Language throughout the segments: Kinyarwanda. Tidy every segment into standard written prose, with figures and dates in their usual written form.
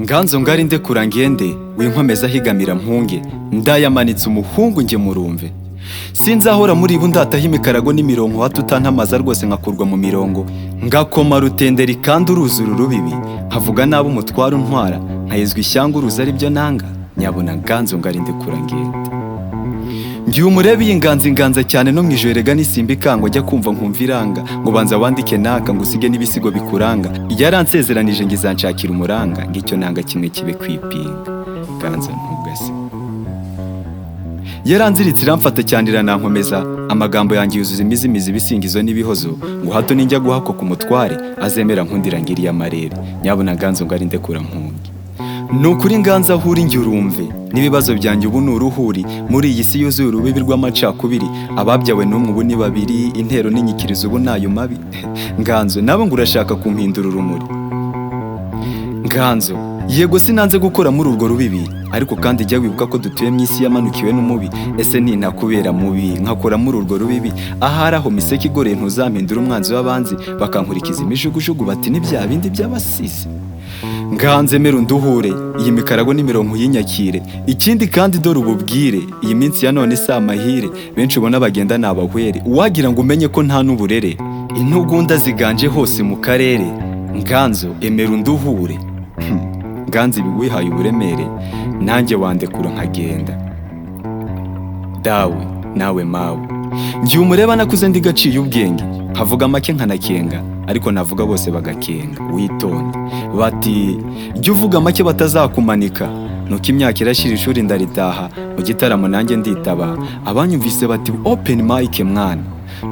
Nganzo ngari ndekura ngende winkomeza higamira Mpunge ndayamanitse umuhungu nge murumve sinzahora muri bundataho imikarago n'imirongo hatutantamaza rwose nkakurwa mu mirongo ngakoma rutenderi kandi uruzuru rubibi havuga nabo umutwaro ntwara nkayezwa ishyanga uruza ari byo nanga nyabona Nganzo ngari ndekura ngende ngiye umurebe y'inganza cyane no mwijorega n'isimba ikango ajya kumva nkumviranga ngo banza wandike naka ngo usige n'ibisigo bikuranga yaransezeranije ngizanshakira umuranga ngicyo nanga kimwe kibe kwipinga Nganzo ntugase yaranziritse iramfata cyane iranankomeza amagambo yanjye yuzuza imizimizi bisingizo n'ibihozo ngo hato ninjya guhako ku mutware azemera nkundira ngiriye amarere nyabona Nganzo ngari ndekura Mpunge nukuri Nganzo ahuri ngi urumve nibibazo byanjye ubu nuruhuri muri iyi si yuzuye urubibi rw'amacakubiri ababyawe n'umwe ubu ni babiri intero n'inyikirizo ubu nayo mabi Nganzo nabo ngurashaka kumpindura urumuri Nganzo yego sinanze gukora muri urwo rubibi ariko kandi jya wibuka ko dutuye mu isi yamanukiwe n'umubi ese nintakubera mubi nkakora muri urwo rubibi aharaho miseke igoreye ntuzampindura umwanzi w'abanzi bakankurikiza imijugujugu bati ni bya bindi by'abasisi Nganze mero nduhure iyi mikarago n'imirongo yinyakire ikindi kandi dore ububwire iyi minsi ya none si amahire benshi ubona bagenda nabahwere uwagira ngo umenye ko nta n'uburere intugunda ziganje hose mu karere Nganzo emero nduhure Nganzo ibi wihaye uburemere nanjye wandekura nkagenda dawe nawe mawe ngiye umureba nakuze ndi gaciye ubwenge havuga make nkanakenga ariko navuga bose bagakenga witonde bati jya uvuga make batazakumanika nuko imyaka irashira ishuri ndaritaha mu gitaramo nanjye nditaba abanyumvise bati open mic mwana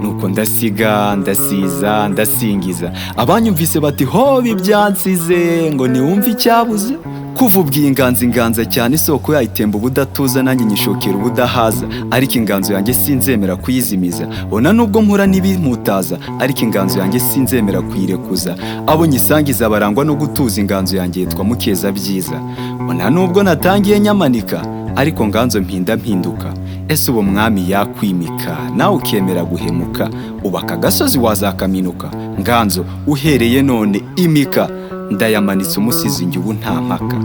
nuko ndasiga ndasiza ndasingiza abanyumvise bati hobi ibyansize ngo niwumve icyabuze kuva ubwiye inganza cyane isoko yayitemba ubudatuza nanjye nyishokera ubudahaza ariko Inganzo yanjye sinzemera kuyizimiza bona nubwo mpura n'ibimutaza ariko Inganzo yanjye sinzemera kuyirekuza abo nyisangiza barangwa no gutuza Inganzo yanjye yitwa Mukezabyiza bona nubwo natangiye nyamanika ariko Nganzo mpinduka ese ubu mwami yakwimika nawe ukemera guhemuka ubaka gasozi wazakaminuka Nganzo uhereye none imika ndayamanitse umusizi ngi ubu nta mpaka